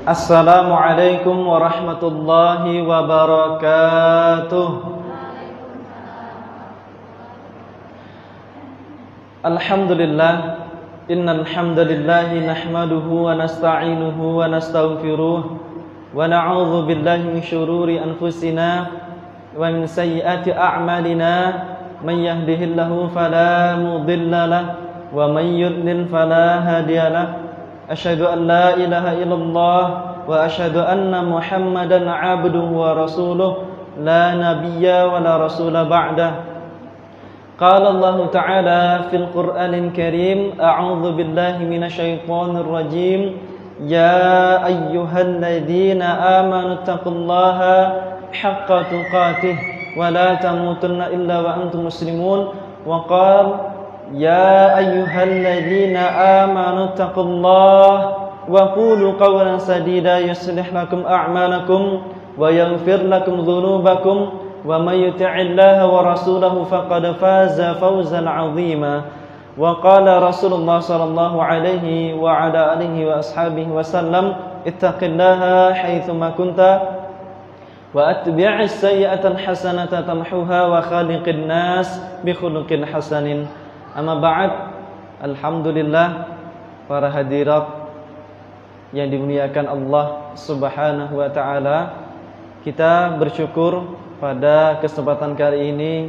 Assalamualaikum warahmatullahi wabarakatuh. Alhamdulillah, innal hamdalillahi nahmaduhu wa nasta'inuhu wa nastaghfiruh wa na'udzu billahi min shururi anfusina wa min sayyiati a'malina. Man yahdihillahu fala mudilla lahu wa man yudlil fala hadiya lahu. Asyhadu an la ilaha illallah wa asyhadu anna Muhammadan 'abduhu wa rasuluh la nabiyya wa la rasula ba'dah. Qala Allah Ta'ala fil Qur'anil Karim, a'udzu billahi minasyaitonir rajim. Ya ayyuhalladzina amanu taqullaha haqqa tuqatih wa la tamutunna illa wa antum muslimun. Wa qala ya ayyuhalladzina amanu taqullaha wa qulu qawlan sadida yuslih lakum a'malakum wa yaghfir lakum dhunubakum wa may yuti'illaha wa rasulahu faqad faza fawzan 'azima. Wa qala Rasulullah sallallahu alaihi wa ala alihi wa ashabihi wasallam, ittaqillaha haitsu ma kunta wa atbi'is sayyi'atal hasanata tamhuha wa khaliqin nas bi khuluqin hasanin. Amma ba'd. Alhamdulillah, para hadirat yang dimuliakan Allah Subhanahu wa taala, kita bersyukur pada kesempatan kali ini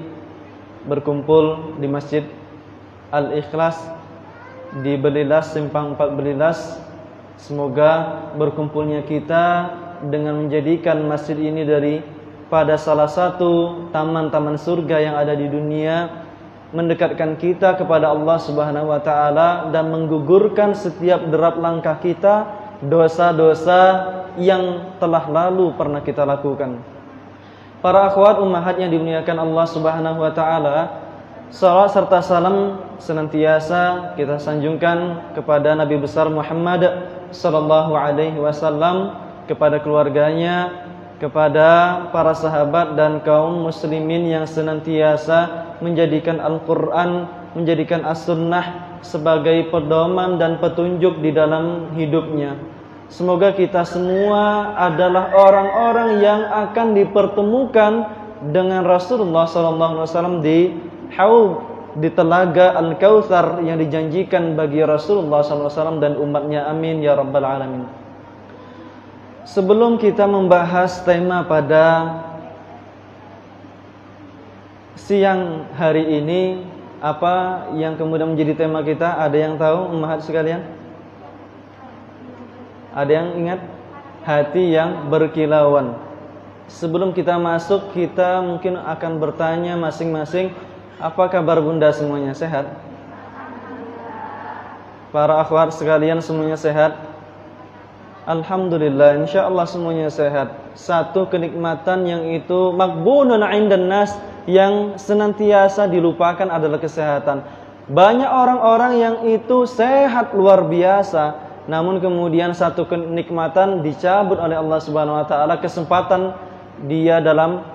berkumpul di Masjid Al-Ikhlas di Belilas, Simpang 4 Belilas. Semoga berkumpulnya kita dengan menjadikan masjid ini pada salah satu taman-taman surga yang ada di dunia, mendekatkan kita kepada Allah Subhanahu wa taala dan menggugurkan setiap derap langkah kita, dosa-dosa yang telah lalu pernah kita lakukan. Para akhwat ummahat yang dimuliakan Allah Subhanahu wa taala, salawat serta salam senantiasa kita sanjungkan kepada Nabi besar Muhammad sallallahu alaihi wasallam, kepada keluarganya, kepada para sahabat dan kaum muslimin yang senantiasa menjadikan Al-Quran, menjadikan As-Sunnah sebagai pedoman dan petunjuk di dalam hidupnya. Semoga kita semua adalah orang-orang yang akan dipertemukan dengan Rasulullah SAW di Haud, di telaga Al-Kautsar yang dijanjikan bagi Rasulullah SAW dan umatnya. Amin ya rabbal alamin. Sebelum kita membahas tema pada siang hari ini, apa yang kemudian menjadi tema kita? Ada yang tahu, ummahat sekalian? Ada yang ingat? Hati yang berkilauan. Sebelum kita masuk, kita mungkin akan bertanya masing-masing, apa kabar bunda semuanya? Sehat? Para akhwat sekalian semuanya sehat? Alhamdulillah, insyaallah semuanya sehat. Satu kenikmatan yang itu maqbunun 'indan nas, yang senantiasa dilupakan adalah kesehatan. Banyak orang-orang yang itu sehat luar biasa, namun kemudian satu kenikmatan dicabut oleh Allah Subhanahu wa taala, kesempatan dia dalam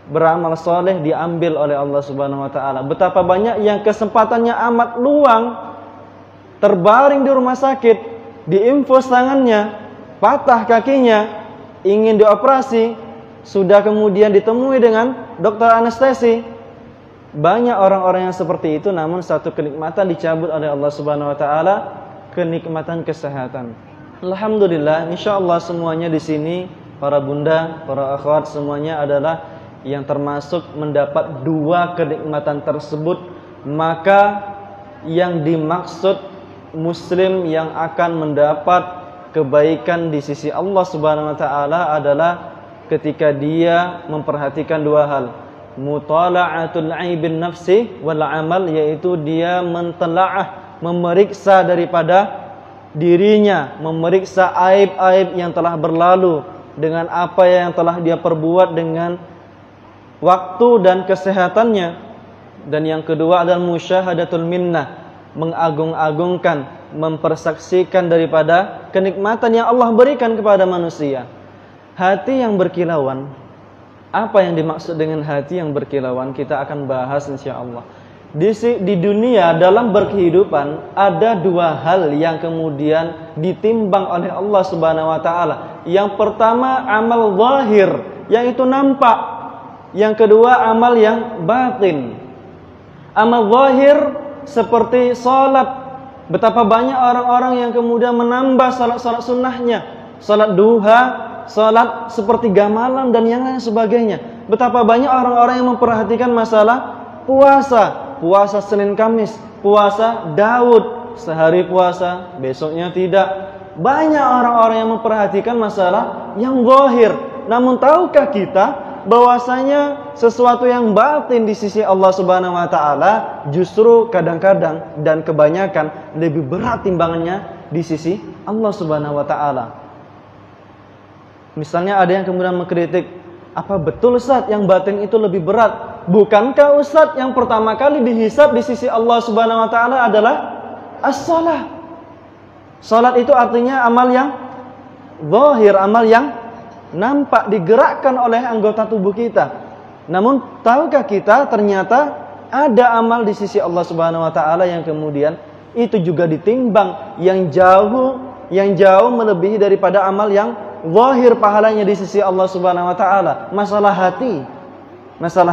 beramal soleh diambil oleh Allah Subhanahu wa taala. Betapa banyak yang kesempatannya amat luang, terbaring di rumah sakit, diinfus tangannya, patah kakinya, ingin dioperasi, sudah kemudian ditemui dengan dokter anestesi. Banyak orang-orang yang seperti itu, namun satu kenikmatan dicabut oleh Allah Subhanahu wa taala, kenikmatan kesehatan. Alhamdulillah, insyaallah semuanya di sini, para bunda, para akhwat semuanya adalah yang termasuk mendapat dua kenikmatan tersebut. Maka yang dimaksud muslim yang akan mendapat kebaikan di sisi Allah Subhanahu wa taala adalah ketika dia memperhatikan dua hal. Mutala'atul aibin nafsi wal amal, yaitu dia mentelaah, memeriksa daripada dirinya, memeriksa aib-aib yang telah berlalu dengan apa yang telah dia perbuat dengan waktu dan kesehatannya. Dan yang kedua adalah musyahadatul minnah, mengagung-agungkan, mempersaksikan daripada kenikmatan yang Allah berikan kepada manusia. Hati yang berkilauan. Apa yang dimaksud dengan hati yang berkilauan? Kita akan bahas insyaallah. Di dunia dalam berkehidupan ada dua hal yang kemudian ditimbang oleh Allah Subhanahu wa taala. Yang pertama amal zahir, yang itu nampak. Yang kedua amal yang batin. Amal zahir seperti salat. Betapa banyak orang-orang yang kemudian menambah salat-salat sunnahnya, salat duha, salat sepertiga malam dan yang lain sebagainya. Betapa banyak orang-orang yang memperhatikan masalah puasa. Puasa Senin Kamis, puasa Daud, sehari puasa, besoknya tidak. Banyak orang-orang yang memperhatikan masalah yang zahir. Namun tahukah kita bahwasanya sesuatu yang batin di sisi Allah Subhanahu wa taala justru kadang-kadang dan kebanyakan lebih berat timbangannya di sisi Allah Subhanahu wa taala. Misalnya ada yang kemudian mengkritik, apa betul Ustaz yang batin itu lebih berat? Bukankah Ustaz yang pertama kali dihisab di sisi Allah Subhanahu wa taala adalah as-shalah? Salat itu artinya amal yang zahir, amal yang nampak digerakkan oleh anggota tubuh kita. Namun tahukah kita ternyata ada amal di sisi Allah Subhanahu wa taala yang kemudian itu juga ditimbang yang jauh melebihi daripada amal yang zahir pahalanya di sisi Allah Subhanahu wa taala. Masalah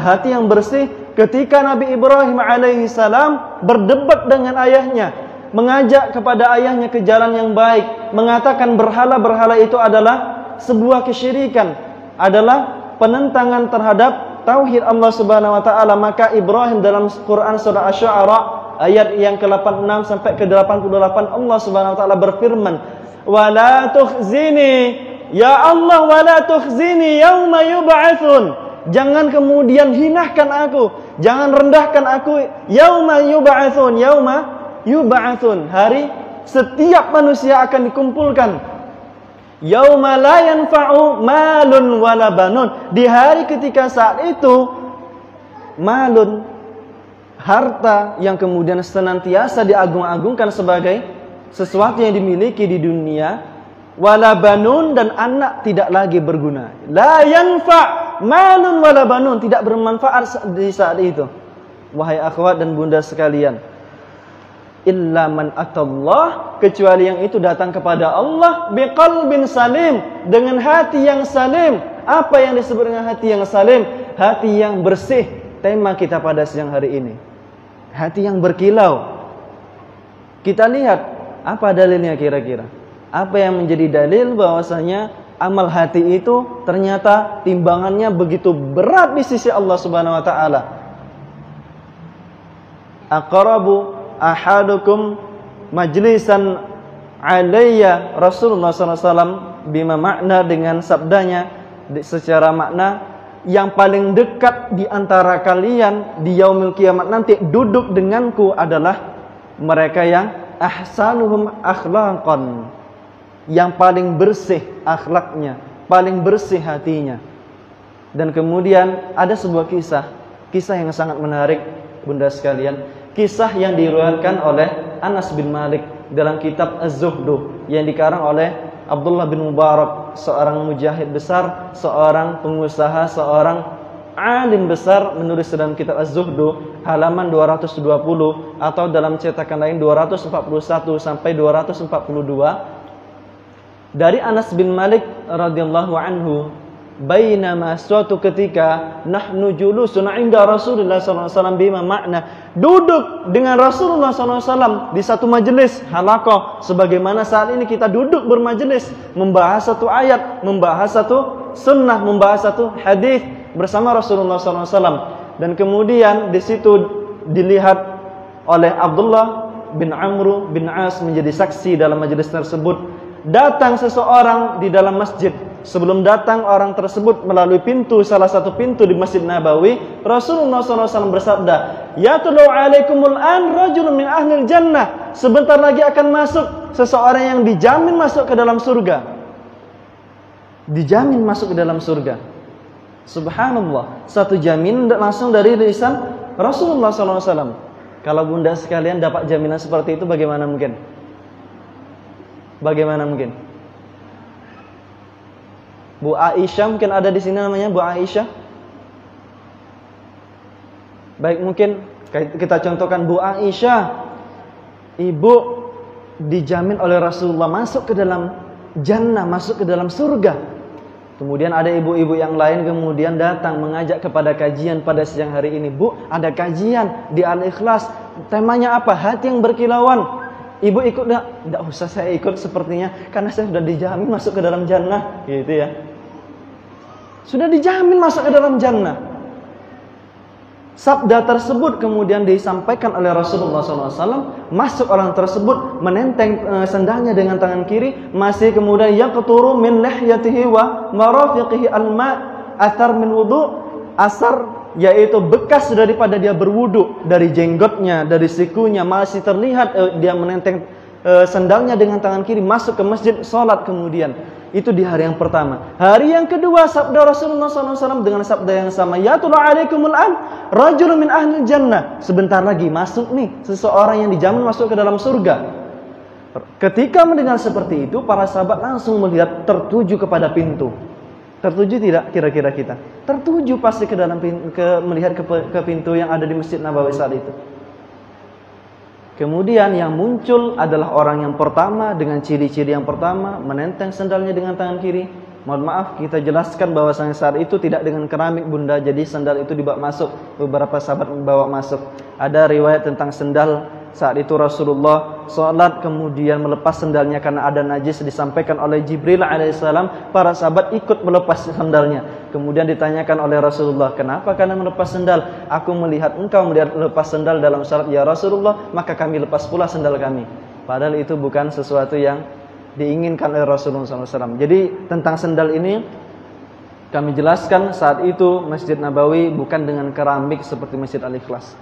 hati yang bersih ketika Nabi Ibrahim alaihi salam berdebat dengan ayahnya, mengajak kepada ayahnya ke jalan yang baik, mengatakan berhala-berhala itu adalah sebuah kesyirikan, adalah penentangan terhadap tauhid Allah Subhanahu wa taala. Maka Ibrahim dalam Quran surah Asy-Syu'ara ayat yang ke-86 sampai ke-88 Allah Subhanahu wa taala berfirman, "Wala tukhzini ya Allah, wala tukhzini yauma yub'atsun." Jangan kemudian hinahkan aku, jangan rendahkan aku yauma yub'atsun, hari setiap manusia akan dikumpulkan. Yauma la yanfa'u malun wala banun, di hari ketika saat itu malun, harta yang kemudian senantiasa diagung-agungkan sebagai sesuatu yang dimiliki di dunia, wala banun, dan anak tidak lagi berguna. La yanfa' malun wala banun, tidak bermanfaat di saat itu. Wahai akhwat dan bunda sekalian, illa man atallah, kecuali yang itu datang kepada Allah biqalbin salim, dengan hati yang salim. Apa yang disebut dengan hati yang salim? Hati yang bersih. Tema kita pada siang hari ini, hati yang berkilau. Kita lihat apa dalilnya kira-kira. Apa yang menjadi dalil bahwasanya amal hati itu ternyata timbangannya begitu berat di sisi Allah Subhanahu wa taala. Aqrabu ahadukum majlisan alayya Rasulullah SAW bima makna, dengan sabdanya secara makna, yang paling dekat di antara kalian di yaumil kiamat nanti duduk denganku adalah mereka yang ahsanuhum akhlaqan, yang paling bersih akhlaknya, paling bersih hatinya. Dan kemudian ada sebuah kisah yang sangat menarik bunda sekalian, kisah yang diriwayatkan oleh Anas bin Malik dalam kitab Az-Zuhdu yang dikarang oleh Abdullah bin Mubarak, seorang mujahid besar, seorang pengusaha, seorang alim besar, menulis dalam kitab Az-Zuhdu halaman 220 atau dalam cetakan lain 241 sampai 242. Dari Anas bin Malik radhiyallahu anhu, bainama, suatu ketika, nahnu julusun inda Rasulullah sallallahu alaihi wasallam bima makna, duduk dengan Rasulullah sallallahu alaihi wasallam di satu majelis halaqah, sebagaimana saat ini kita duduk bermajelis membahas satu ayat, membahas satu sunnah, membahas satu hadis bersama Rasulullah sallallahu alaihi wasallam. Dan kemudian di situ dilihat oleh Abdullah bin Amr bin As menjadi saksi dalam majelis tersebut. Datang seseorang di dalam masjid. Sebelum datang orang tersebut melalui pintu, salah satu pintu di Masjid Nabawi, Rasulullah SAW bersabda, "Yatlu alaikumul an rajulun min ahlil jannah." Sebentar lagi akan masuk seseorang yang dijamin masuk ke dalam surga. Dijamin masuk ke dalam surga. Subhanallah, satu jamin langsung dari lisan Rasulullah SAW. Kalau bunda sekalian dapat jaminan seperti itu, bagaimana mungkin? Bagaimana mungkin? Bu Aisyah mungkin ada di sini, namanya Bu Aisyah. Baik, mungkin Kita contohkan Bu Aisyah, ibu dijamin oleh Rasulullah masuk ke dalam jannah, masuk ke dalam surga. Kemudian ada ibu-ibu yang lain kemudian datang mengajak kepada kajian pada siang hari ini. Bu, ada kajian di Al-Ikhlas. Temanya apa? Hati yang berkilauan. Ibu ikut enggak? Enggak usah saya ikut sepertinya, karena saya sudah dijamin masuk ke dalam jannah, gitu ya. Sudah dijamin masuk ke dalam jannah. Sabda tersebut kemudian disampaikan oleh Rasulullah SAW. Masuk orang tersebut, menenteng sendalnya dengan tangan kiri, masih kemudian yaqturu min lihyatihi wa marafiqihi al-ma' athar min wudu', asar yaitu bekas daripada dia berwudu, dari jenggotnya, dari sikunya masih terlihat dia menenteng sendalnya dengan tangan kiri, masuk ke masjid, sholat kemudian. Itu di hari yang pertama. Hari yang kedua, sabda Rasulullah SAW dengan sabda yang sama, yatulu alaikumul an rajulun min ahli jannah. Sebentar lagi masuk nih seseorang yang dijamin masuk ke dalam surga. Ketika mendengar seperti itu, para sahabat langsung melihat, tertuju kepada pintu. Tertuju tidak kira-kira kita? Tertuju pasti ke dalam melihat ke pintu yang ada di Masjid Nabawi saat itu. Kemudian yang muncul adalah orang yang pertama dengan ciri-ciri yang pertama, menenteng sandalnya dengan tangan kiri. Mohon maaf, kita jelaskan bahwasanya saat itu tidak dengan keramik bunda, jadi sandal itu dibawa masuk. Beberapa sahabat membawa masuk. Ada riwayat tentang sandal saat itu Rasulullah sholat kemudian melepas sandalnya karena ada najis, disampaikan oleh Jibril alaihissalam. Para sahabat ikut melepas sandalnya. Kemudian ditanyakan oleh Rasulullah, kenapa kalian melepas sandal? Aku melihat engkau melepas sandal dalam sholat ya Rasulullah, maka kami lepas pula sandal kami. Padahal itu bukan sesuatu yang diinginkan oleh Rasulullah SAW. Jadi tentang sandal ini kami jelaskan saat itu Masjid Nabawi bukan dengan keramik seperti Masjid Al-Ikhlas,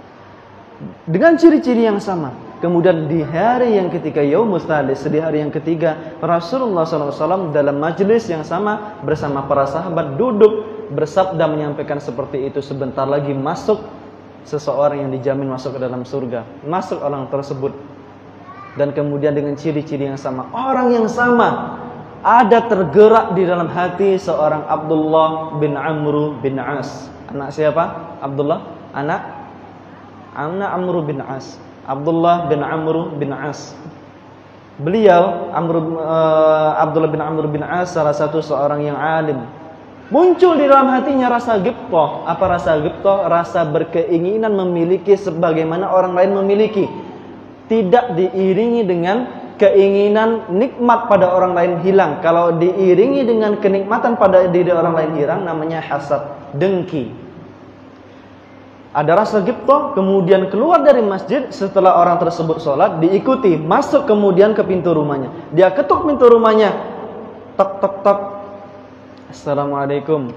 dengan ciri-ciri yang sama. Kemudian di hari yang ketiga, Yaumus Tsalis, di hari yang ketiga, Rasulullah SAW dalam majelis yang sama bersama para sahabat duduk bersabda menyampaikan seperti itu. Sebentar lagi masuk seseorang yang dijamin masuk ke dalam surga. Masuk orang tersebut. Dan kemudian dengan ciri-ciri yang sama, orang yang sama, ada tergerak di dalam hati seorang Abdullah bin Amr bin As. Anak siapa? Abdullah? Anak Amr bin As. Abdullah bin Amr bin As. Beliau Abdullah bin Amr bin As salah satu seorang yang alim. Muncul di dalam hatinya rasa ghibthah. Apa rasa ghibthah? Rasa berkeinginan memiliki sebagaimana orang lain memiliki. Tidak diiringi dengan keinginan nikmat pada orang lain hilang. Kalau diiringi dengan kenikmatan pada diri orang lain hilang, namanya hasad, dengki. Ada rasa ghibthah, kemudian keluar dari masjid setelah orang tersebut sholat, diikuti, masuk kemudian ke pintu rumahnya. Dia ketuk pintu rumahnya, tok tok tok. Assalamualaikum.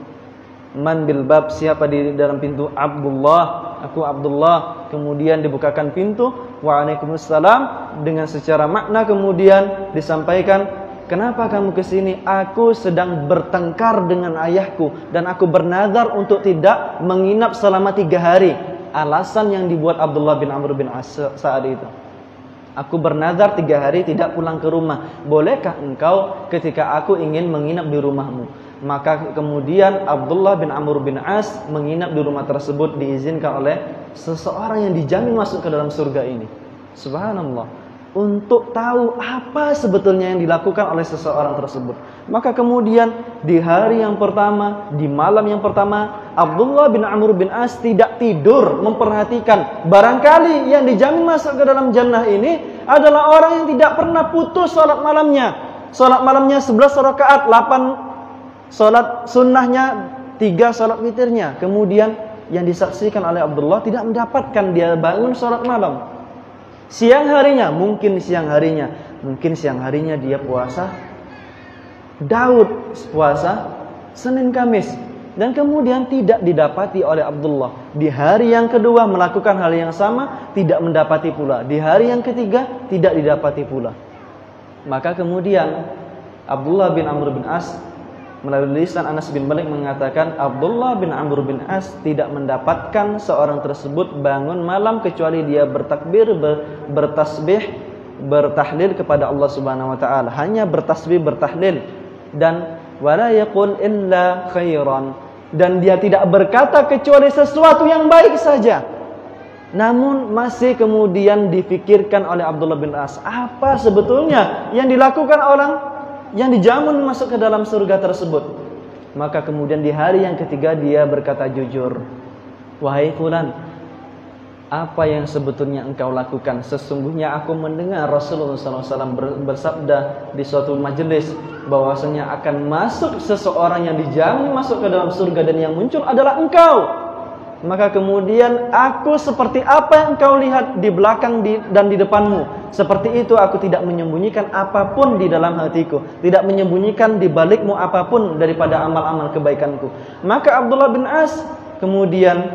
Man bil bab, siapa di dalam pintu? Abdullah, aku Abdullah. Kemudian dibukakan pintu, waalaikumsalam, dengan secara makna kemudian disampaikan, kenapa kamu kesini? Aku sedang bertengkar dengan ayahku dan aku bernazar untuk tidak menginap selama 3 hari. Alasan yang dibuat Abdullah bin Amr bin As saat itu. Aku bernazar 3 hari tidak pulang ke rumah. Bolehkah engkau ketika aku ingin menginap di rumahmu? Maka kemudian Abdullah bin Amr bin As menginap di rumah tersebut, diizinkan oleh seseorang yang dijamin masuk ke dalam surga ini. Subhanallah. Untuk tahu apa sebetulnya yang dilakukan oleh seseorang tersebut. Maka kemudian di hari yang pertama, di malam yang pertama, Abdullah bin Amr bin As tidak tidur memperhatikan. Barangkali yang dijamin masuk ke dalam jannah ini adalah orang yang tidak pernah putus sholat malamnya. Sholat malamnya 11 rakaat, 8 sholat sunnahnya, 3 sholat witirnya. Kemudian yang disaksikan oleh Abdullah tidak mendapatkan dia bangun sholat malam. Siang harinya, mungkin siang harinya dia puasa Daud, puasa Senin Kamis. Dan kemudian tidak didapati oleh Abdullah. Di hari yang kedua melakukan hal yang sama, tidak mendapati pula. Di hari yang ketiga tidak didapati pula. Maka kemudian Abdullah bin Amr bin As melalui lisan Anas bin Malik mengatakan, Abdullah bin Amr bin As tidak mendapatkan seorang tersebut bangun malam kecuali dia bertakbir, bertasbih, bertahlil kepada Allah Subhanahu wa taala. Hanya bertasbih, bertahlil, dan wala yaqul illa khairan, dan dia tidak berkata kecuali sesuatu yang baik saja. Namun masih kemudian difikirkan oleh Abdullah bin As, apa sebetulnya yang dilakukan orang yang dijamin masuk ke dalam surga tersebut. Maka kemudian di hari yang ketiga dia berkata jujur, wahai fulan, apa yang sebetulnya engkau lakukan? Sesungguhnya aku mendengar Rasulullah SAW bersabda di suatu majelis bahwasanya akan masuk seseorang yang dijamin masuk ke dalam surga dan yang muncul adalah engkau. Maka kemudian aku seperti apa yang engkau lihat di belakang dan di depanmu, seperti itu aku tidak menyembunyikan apapun di dalam hatiku, tidak menyembunyikan di balikmu apapun daripada amal-amal kebaikanku. Maka Abdullah bin As kemudian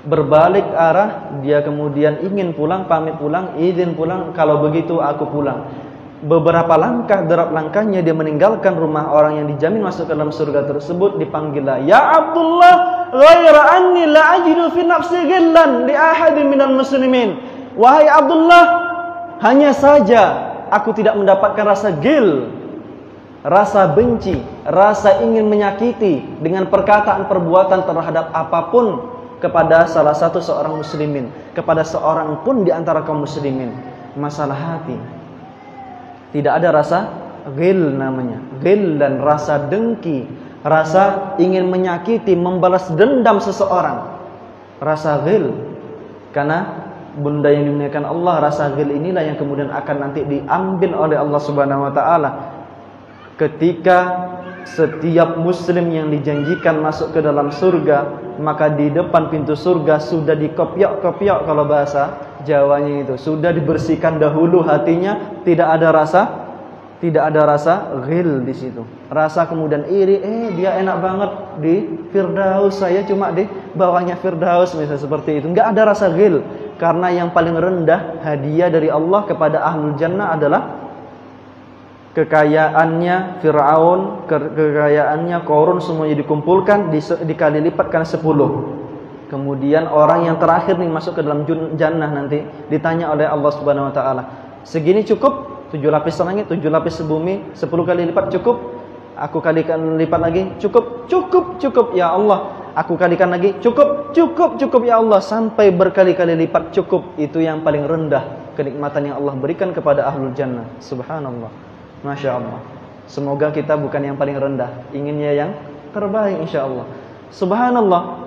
berbalik arah, dia kemudian ingin pulang, pamit pulang, izin pulang, kalau begitu aku pulang. Beberapa langkah, derap langkahnya dia meninggalkan rumah orang yang dijamin masuk ke dalam surga tersebut. Dipanggillah, ya Abdullah, ghaira anni la ajidu fi nafsi ghillan li ahadin minal muslimin. Wahai Abdullah, hanya saja aku tidak mendapatkan rasa ghil, rasa benci, rasa ingin menyakiti dengan perkataan perbuatan terhadap apapun kepada salah satu seorang muslimin, kepada seorang pun di antara kaum muslimin. Masalah hati, tidak ada rasa ghil namanya. Ghil dan rasa dengki, rasa ingin menyakiti, membalas dendam seseorang. Rasa ghil. Karena bunda yang dimuliakan Allah, rasa ghil inilah yang kemudian akan nanti diambil oleh Allah Subhanahu wa taala ketika setiap muslim yang dijanjikan masuk ke dalam surga, maka di depan pintu surga sudah dikopiok-kopiok, kalau bahasa Jawanya itu sudah dibersihkan dahulu hatinya, tidak ada rasa ghil di situ. Rasa kemudian iri, dia enak banget di Firdaus, saya cuma di bawahnya Firdaus, misalnya seperti itu. Enggak ada rasa ghil, karena yang paling rendah hadiah dari Allah kepada ahlul jannah adalah kekayaannya Fir'aun, kekayaannya Qarun, semuanya dikumpulkan dikali lipatkan 10. Kemudian orang yang terakhir nih masuk ke dalam jannah nanti ditanya oleh Allah Subhanahu wa taala, segini cukup? 7 lapis langit, 7 lapis bumi, 10 kali lipat cukup? Aku kalikan lipat lagi, cukup ya Allah. Aku kalikan lagi, cukup ya Allah, sampai berkali-kali lipat cukup. Itu yang paling rendah kenikmatan yang Allah berikan kepada ahlul jannah. Subhanallah, Masya Allah. Semoga kita bukan yang paling rendah, inginnya yang terbaik insyaAllah. Subhanallah.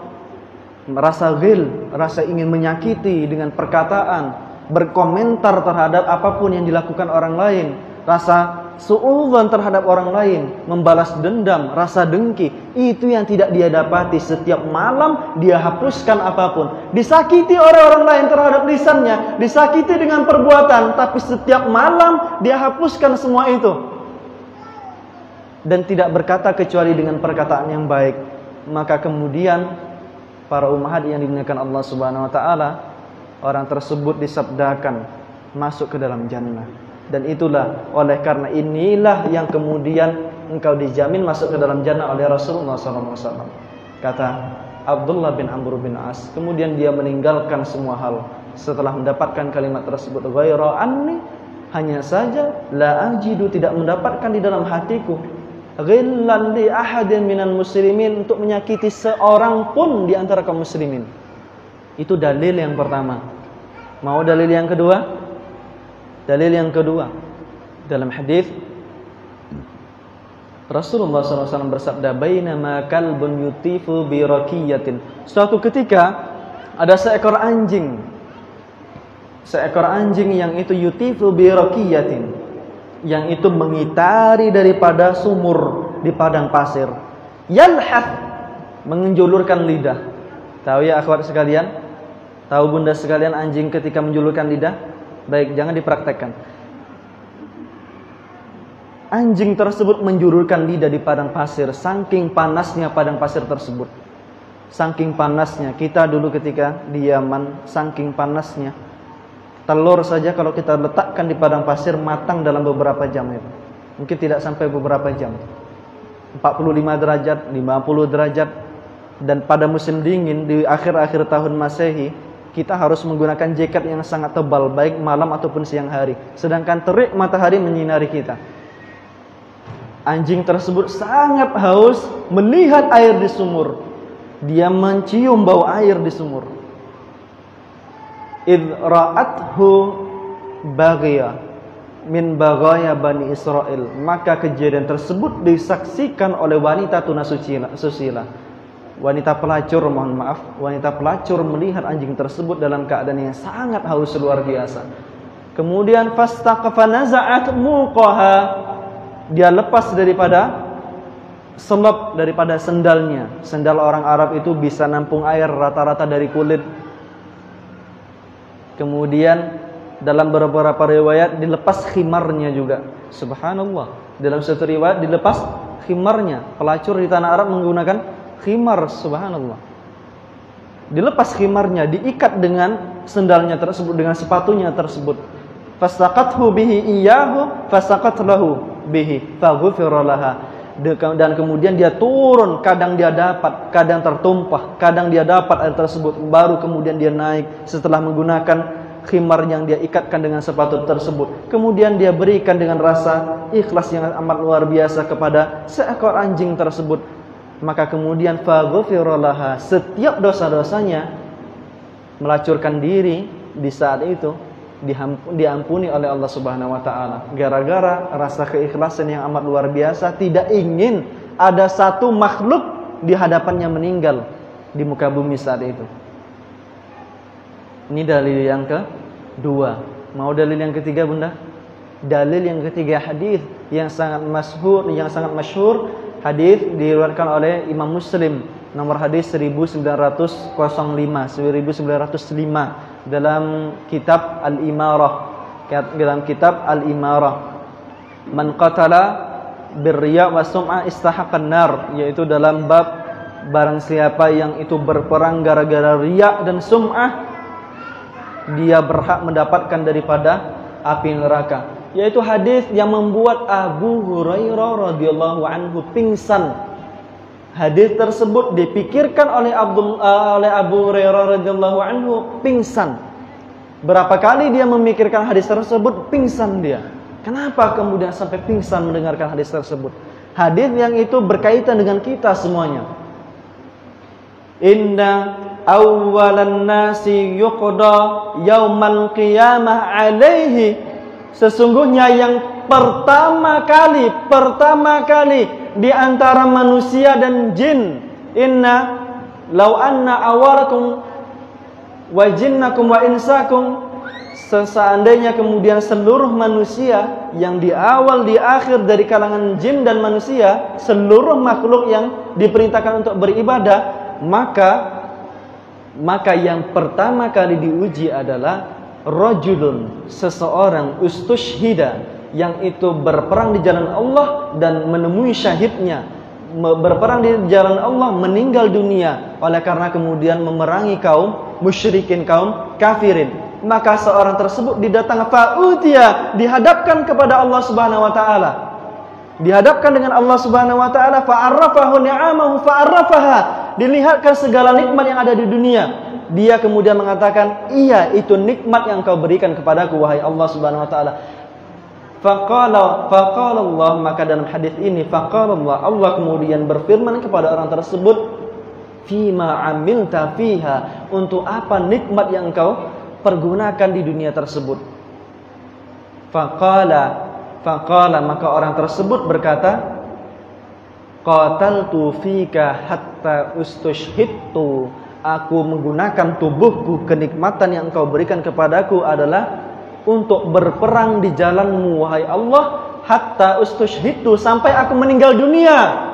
Rasa ghil, rasa ingin menyakiti dengan perkataan, berkomentar terhadap apapun yang dilakukan orang lain, rasa suudzon terhadap orang lain, membalas dendam, rasa dengki, itu yang tidak dia dapati. Setiap malam dia hapuskan apapun. Disakiti orang lain terhadap lisannya, disakiti dengan perbuatan, tapi setiap malam dia hapuskan semua itu dan tidak berkata kecuali dengan perkataan yang baik. Maka kemudian para ummahat yang dimuliakan Allah Subhanahu wa taala, orang tersebut disabdakan masuk ke dalam jannah. Dan itulah, oleh karena inilah yang kemudian engkau dijamin masuk ke dalam jannah oleh Rasulullah SAW. Kata Abdullah bin Amr bin As, kemudian dia meninggalkan semua hal setelah mendapatkan kalimat tersebut, ghaira anni, hanya saja la ajidu, tidak mendapatkan di dalam hatiku ghillan li ahadin minal muslimin, untuk menyakiti seorang pun di antara kaum muslimin. Itu dalil yang pertama. Mau dalil yang kedua? Dalil yang kedua, dalam hadis Rasulullah SAW bersabda, bainama kalbun yutifu bi raqiyatin. Suatu ketika ada seekor anjing yang itu yutifu bi raqiyatin, yang itu mengitari daripada sumur di padang pasir. Yalhaf, menjulurkan lidah. Tahu ya akhwat sekalian? Tahu bunda sekalian anjing ketika menjulurkan lidah? Baik, jangan dipraktekkan. Anjing tersebut menjulurkan lidah di padang pasir, saking panasnya padang pasir tersebut. Saking panasnya, kita dulu ketika di Yaman, saking panasnya, telur saja kalau kita letakkan di padang pasir matang dalam beberapa jam itu. Mungkin tidak sampai beberapa jam. 45 derajat, 50 derajat. Dan pada musim dingin di akhir-akhir tahun Masehi, kita harus menggunakan jaket yang sangat tebal, baik malam ataupun siang hari. Sedangkan terik matahari menyinari kita. Anjing tersebut sangat haus melihat air di sumur. Dia mencium bau air di sumur. id ra'athu baghiya min baghaya Bani Israel. Maka kejadian tersebut disaksikan oleh wanita tunasusila. Wanita pelacur, mohon maaf, wanita pelacur melihat anjing tersebut dalam keadaan yang sangat haus luar biasa. Kemudian fastaqfanaza'at muqaha, dia lepas daripada selop daripada sendalnya. Sendal orang Arab itu bisa nampung air rata-rata dari kulit. Kemudian dalam beberapa riwayat dilepas khimarnya juga. Subhanallah. Dalam satu riwayat dilepas khimarnya. Pelacur di tanah Arab menggunakan khimar, subhanallah. Dilepas khimarnya, diikat dengan sendalnya tersebut, dengan sepatunya tersebut. Fasaqathu bihi iyyahu fasaqat lahu bihi faghfira laha. Dan kemudian dia turun, kadang dia dapat, kadang tertumpah, kadang dia dapat air tersebut, baru kemudian dia naik setelah menggunakan khimar yang dia ikatkan dengan sepatu tersebut. Kemudian dia berikan dengan rasa ikhlas yang amat luar biasa kepada seekor anjing tersebut. Maka kemudian faghfira laha, setiap dosa-dosanya melacurkan diri di saat itu diampuni oleh Allah Subhanahu wa taala. Gara-gara rasa keikhlasan yang amat luar biasa, tidak ingin ada satu makhluk di hadapannya meninggal di muka bumi saat itu. Ini dalil yang kedua. Mau dalil yang ketiga, Bunda? Dalil yang ketiga, hadis yang sangat masyhur, hadis diriwayatkan oleh Imam Muslim, nomor hadis 1905 dalam kitab Al-Imarah. Dalam kitab Al-Imarah, man qatala birriya wa sum'a istahaqqan nar, yaitu dalam bab barang siapa yang itu berperang gara-gara riya dan sum'ah, dia berhak mendapatkan daripada api neraka. Yaitu hadis yang membuat Abu Hurairah radhiyallahu anhu pingsan. Hadis tersebut dipikirkan oleh Abu Hurairah radhiyallahu anhu pingsan. Berapa kali dia memikirkan hadis tersebut, pingsan dia. Kenapa kemudian sampai pingsan mendengarkan hadis tersebut? Hadis yang itu berkaitan dengan kita semuanya. Inna awwalan nasi yuqda yaumal qiyamah alaihi, sesungguhnya yang pertama kali di antara manusia dan jin, inna law anna awarakum wa jinnakum wa insakum, seandainya kemudian seluruh manusia yang di awal di akhir dari kalangan jin dan manusia, seluruh makhluk yang diperintahkan untuk beribadah, maka yang pertama kali diuji adalah rajulun, seseorang ustushhida, yang itu berperang di jalan Allah dan menemui syahidnya, berperang di jalan Allah, meninggal dunia oleh karena kemudian memerangi kaum musyrikin, kaum kafirin. Maka seorang tersebut didatang fa'utiya, dihadapkan kepada Allah Subhanahu wa taala. Dihadapkan dengan Allah Subhanahu wa taala, fa'arrafahu ni'amahu fa'arrafaha, dilihatkan segala nikmat yang ada di dunia. Dia kemudian mengatakan, iya, itu nikmat yang kau berikan kepadaku wahai Allah Subhanahu wa taala. Faqala Allah, maka dalam hadis ini faqala Allah kemudian berfirman kepada orang tersebut, fima amilta fiha, untuk apa nikmat yang kau pergunakan di dunia tersebut. Faqala, maka orang tersebut berkata, qataltu fika hatta ustushhidtu, aku menggunakan tubuhku, kenikmatan yang engkau berikan kepadaku adalah untuk berperang di jalanmu wahai Allah, hatta ustushhidtu, sampai aku meninggal dunia.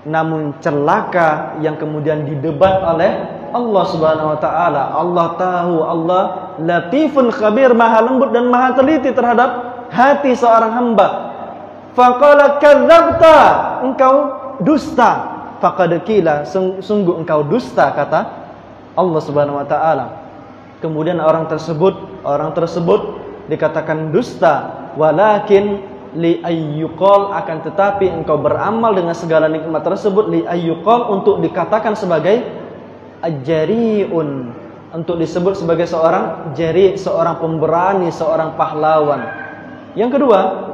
Namun celaka yang kemudian didebat oleh Allah Subhanahu wa taala. Allah tahu, Allah latifun khabir, maha lembut dan maha teliti terhadap hati seorang hamba. Faqala kadzabta, engkau dusta. Faqad qila, sungguh engkau dusta, kata Allah Subhanahu wa taala. Kemudian orang tersebut dikatakan dusta, walakin li ayyuqal, akan tetapi engkau beramal dengan segala nikmat tersebut, li ayyuqal, untuk dikatakan sebagai ajariun, untuk disebut sebagai seorang jari, seorang pemberani, seorang pahlawan. Yang kedua,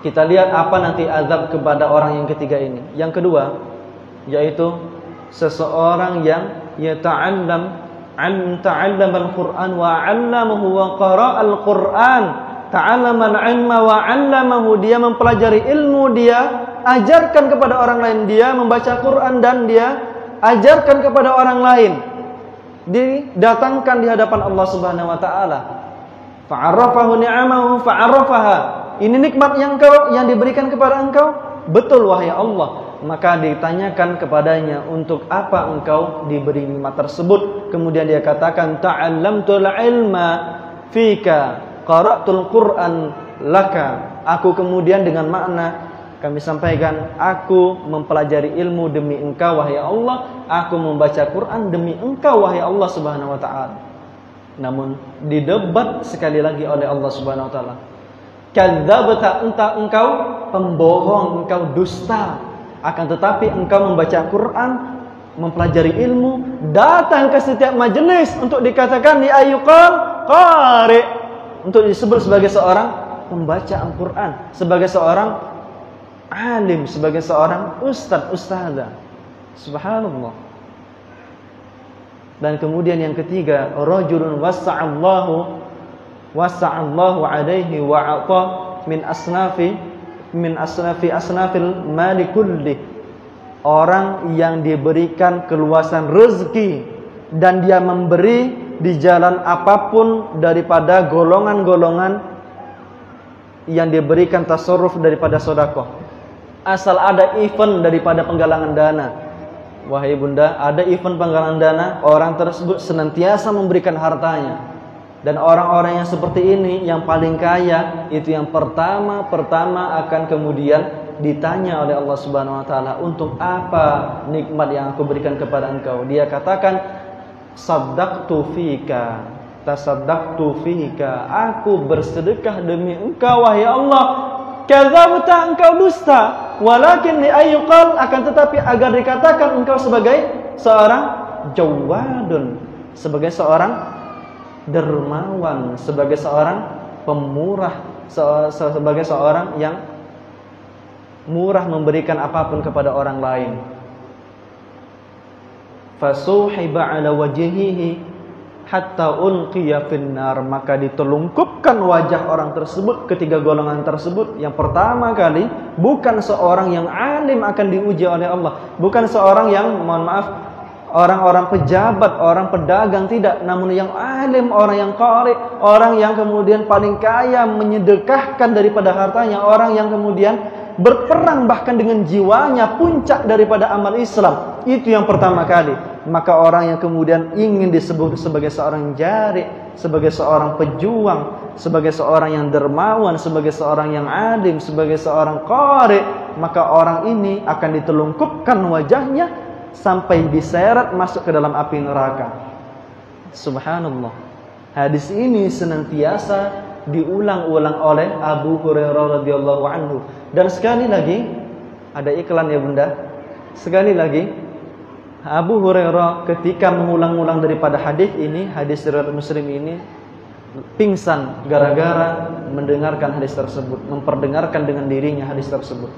kita lihat apa nanti azab kepada orang yang ketiga ini. Yang kedua, yaitu seseorang yang yata'allam ta'allama al-Qur'an wa 'allamahu wa qara'a al-Qur'an. Ta'allama al-'ilma wa 'allamahu, dia mempelajari ilmu, dia ajarkan kepada orang lain, dia membaca Quran dan dia ajarkan kepada orang lain. Didatangkan di hadapan Allah Subhanahu wa taala. Fa'arrafahu ni'amahu fa'arrafaha. Ini nikmat yang diberikan kepada engkau? Betul wahai Allah. Maka ditanyakan kepadanya, untuk apa engkau diberi nikmat tersebut? Kemudian dia katakan, ta'allamtul ilma fika, qara'tul Qur'an laka. Aku kemudian dengan makna kami sampaikan, aku mempelajari ilmu demi engkau wahai Allah, aku membaca Quran demi engkau wahai Allah Subhanahu wa taala. Namun didebat sekali lagi oleh Allah Subhanahu wa taala. Kadzabta, engkau pembohong, engkau dusta. Akan tetapi engkau membaca Quran, mempelajari ilmu, datang ke setiap majelis untuk dikatakan di ayyuqal qari, untuk disebut sebagai seorang pembaca Al-Quran, sebagai seorang alim, sebagai seorang ustadzah. Subhanallah. Dan kemudian yang ketiga, rajulun wasa'allahu alaihi wa'ata min asnafil mali kulli. Orang yang diberikan keluasan rezeki dan dia memberi di jalan apapun daripada golongan-golongan yang diberikan tasarruf daripada sedekah. Asal ada event daripada penggalangan dana. Wahai bunda, ada event penggalangan dana, orang tersebut senantiasa memberikan hartanya. Dan orang-orang yang seperti ini, yang paling kaya, itu yang pertama akan kemudian ditanya oleh Allah Subhanahu wa taala, untuk apa nikmat yang aku berikan kepada engkau? Dia katakan, saddaqtu fika, tasaddaqtu fika, aku bersedekah demi engkau wahai Allah. Kadzabta, engkau dusta. Walakin li ayyuqal, akan tetapi agar dikatakan engkau sebagai seorang jawadun, sebagai seorang dermawan, sebagai seorang pemurah, sebagai seorang yang murah memberikan apapun kepada orang lain. Fasuhiba ala wajhihi hatta ulqiya finnar, maka ditelungkupkan wajah orang tersebut, ketiga golongan tersebut. Yang pertama kali, bukan seorang yang alim akan diuji oleh Allah, bukan seorang yang, mohon maaf, orang-orang pejabat, orang pedagang, tidak, namun yang alim, orang yang qari, orang yang kemudian paling kaya, menyedekahkan daripada hartanya, orang yang kemudian berperang bahkan dengan jiwanya, puncak daripada amal Islam. Itu yang pertama kali. Maka orang yang kemudian ingin disebut sebagai seorang jari, sebagai seorang pejuang, sebagai seorang yang dermawan, sebagai seorang yang alim, sebagai seorang qari, maka orang ini akan ditelungkupkan wajahnya sampai diseret masuk ke dalam api neraka. Subhanallah. Hadis ini senantiasa diulang-ulang oleh Abu Hurairah radhiyallahu anhu. Dan sekali lagi, ada iklan ya bunda. Sekali lagi, Abu Hurairah ketika mengulang-ulang daripada hadis ini, hadis riwayat Muslim ini, pingsan gara-gara mendengarkan hadis tersebut, memperdengarkan dengan dirinya hadis tersebut.